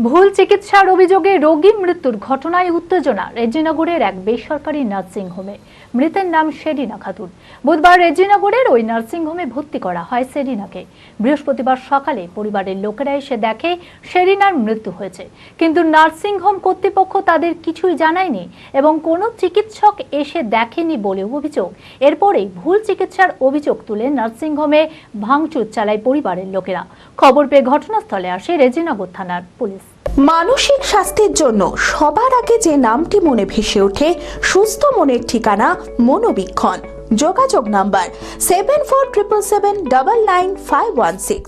ভুল চিকিৎসার অভিযোগে রোগী মৃত্যুর ঘটনায় উত্তেজনা রেজিনগরের এক বেসরকারি নার্সিং হোমে। মৃতের নাম শেরিনা খাতুন। বুধবার রেজিনগরের ওই নার্সিং হোমে ভর্তি করা হয় শেরিনাকে। বৃহস্পতিবার সকালে পরিবারের লোকেরা এসে দেখে শেরিনার মৃত্যু হয়েছে, কিন্তু নার্সিং হোম কর্তৃপক্ষ তাদের কিছুই জানায়নি এবং কোনো চিকিৎসক এসে দেখেনি বলে অভিযোগ। এরপরেই ভুল চিকিৎসার অভিযোগ তুলে নার্সিং হোমে ভাঙচুর চালায় পরিবারের লোকেরা। খবর পেয়ে ঘটনাস্থলে আসে রেজিনগর থানার পুলিশ। মানসিক স্বাস্থ্যের জন্য সবার আগে যে নামটি মনে ভেসে ওঠে, সুস্থ মনের ঠিকানা মনোবীক্ষণ। যোগাযোগ নাম্বার 7477799516।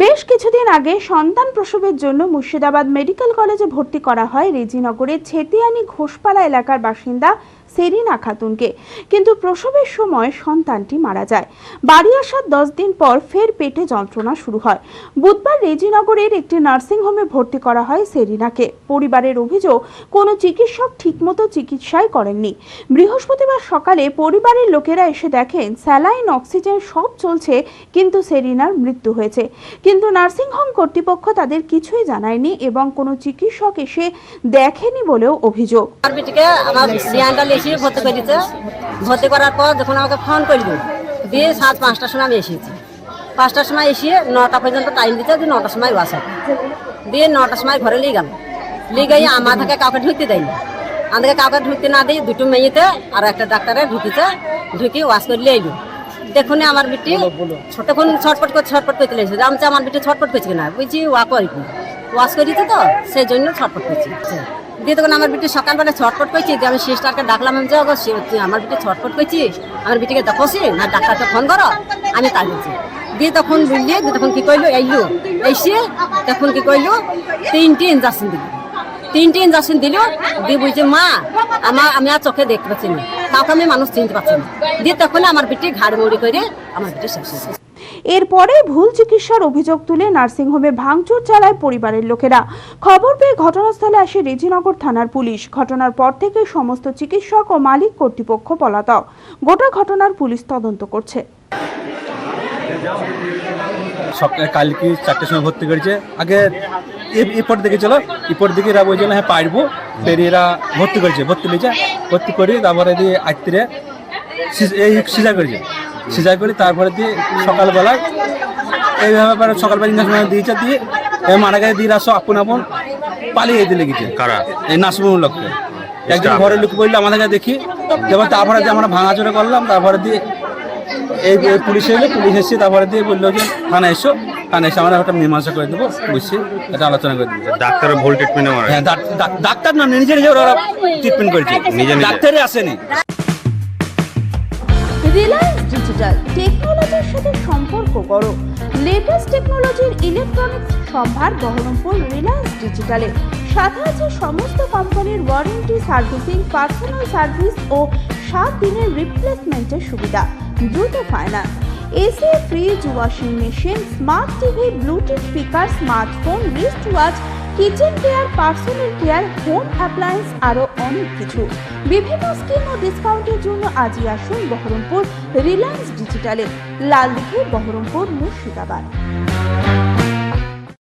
বেশ কিছুদিন আগে সন্তান প্রসবের জন্য মুর্শিদাবাদ মেডিকেল কলেজে ভর্তি করা হয় রেজিনগরের ছেতিয়ানি ঘোষপাড়া এলাকার বাসিন্দা শেরিনা খাতুনকে, কিন্তু প্রসবের সময় সন্তানটি মারা যায়। বাড়ি আসার 10 দিন পর ফের পেটে যন্ত্রণা শুরু হয়। বুধবার রেজিনগরের একটি নার্সিং হোমে ভর্তি করা হয় শেরিনাকে। পরিবারের অভিযোগ, কোনো চিকিৎসক ঠিকমতো চিকিৎসাই করেননি। বৃহস্পতিবার সকালে পরিবারের লোকেরা এসে দেখেন স্যালাইন, অক্সিজেন সব চলছে, কিন্তু শেরিনার মৃত্যু হয়েছে। কিন্তু নার্সিং হোম কর্তৃপক্ষ তাদের কিছুই জানায়নি এবং কোনো চিকিৎসক এসে দেখেনি বলেও অভিযোগ। ভর্তি করার পর যখন আমাকে ফোন করলো দিয়ে 5টার সময় আমি এসেছি। 5টার সময় এসে 9টা পর্যন্ত টাইম দিতে, দিয়ে 9টার সময় বাসা দিয়ে 9টার সময় ঘরে নিয়ে গেল। নিয়ে গিয়ে আমাদেরকে কাউকে ঢুকতে দেয়নি। আমাদেরকে কাউকে ঢুকতে না দিয়ে দুটো মেয়েতে আর একটা ডাক্তারে ঢুকি ওয়াশ করে নিয়ে এলো। দেখুন আমার বিটি তখন ছটপট করতে লেগেছে। আমি আমার বিটি ছটপট করছি না, বুঝছি ওয়াশ করে দিতে, তো সেই জন্য ছটপট করছি। দিয়ে তখন আমার বিটি সকালবেলা ছটপট করছি, দিয়ে আমি সিস্টারকে ডাকলাম, আমি যাবো আমার বিটি ছটপট করছি, আমার বিটিকে দেখোছি না, ডাক্তারকে ফোন করো, আমি তাই বলছি। দিয়ে তখন বুঝলি, তখন কি করলো, এসে তখন কি করলো 3টে ইঞ্জেকশন দিল। দিয়ে বলছে মা আমি আর চোখে দেখতে পাচ্ছি না, কাউকে আমি মানুষ চিনতে পারছি না। দিয়ে তখন আমার বিটি ঘাড় মুড়ি করে আমার বিটি শেষ হয়েছে। এরপরে ভুল চিকিৎসার অভিযোগ তুলে নার্সিংহোমে ভাঙচুর চালায় পরিবারের লোকেরা। খবর পেয়ে ঘটনাস্থলে আসে রেজিনগর থানার পুলিশ। ঘটনার পর থেকে সমস্ত চিকিৎসক ও মালিক কর্তৃপক্ষ পলাতক। গোটা ঘটনার পুলিশ তদন্ত করছে। সকালে কালকে 4টার সময় ভর্তি করেছে। আগে এরপর দিকে চলো, এরপর দিকে এরা বলছিল হ্যাঁ পারবো, ফের এরা ভর্তি করেছে। ভর্তি করে তারপরে দিয়ে আইত্রে এই সিজার করি, তারপরে দিয়ে সকালবেলায় এইভাবে সকালবেলা ইঞ্জেকশন দিয়েছে, দিয়ে মারা গেছে। দিয়ে সব আপন পালিয়ে যেতে লেগেছে। কারা? এই নাসিমুল লোককে। একজন ঘরের লোক বললো আমাদেরকে দেখি, যেমন তারপরে দিয়ে আমরা ভাঙাচোরা করলাম। তারপরে দিয়ে এই পুলিশ এলো, পুলিশ এসে তারপরে দিয়ে বললো যে থানায় এসে আমরা একটা মীমাংসা করে দেবো, বুঝছি এটা আলোচনা করে দেবো। ডাক্তারের ভুল ট্রিটমেন্ট, হ্যাঁ ডাক্তার না, নিজে ওরা ট্রিটমেন্ট করেছে, ডাক্তারই আসেনি। রিলায়েন্স ডিজিটাল টেকনোলজির সাথে সম্পর্ক করো। লেটেস্ট টেকনোলজির ইলেকট্রনিক্স সম্ভার বহরমপুর রিলায়েন্স ডিজিটালে। সাথে আছে সমস্ত কোম্পানির ওয়ারেন্টি, সার্ভিসিং, পার্সোনাল সার্ভিস ও 7 দিনের রিপ্লেসমেন্টের সুবিধা, দ্রুত finance, AC, fridge, washing machine, smart TV, Bluetooth speaker, smartphone, wrist watch, kitchen care, personal care, home appliance, আরও অনেক কিছু। বিভিন্ন স্কিম ও ডিসকাউন্টের জন্য আজই আসুন বহরমপুর রিলায়েন্স ডিজিটালে, লালদিঘি, বহরমপুর, মুর্শিদাবাদ।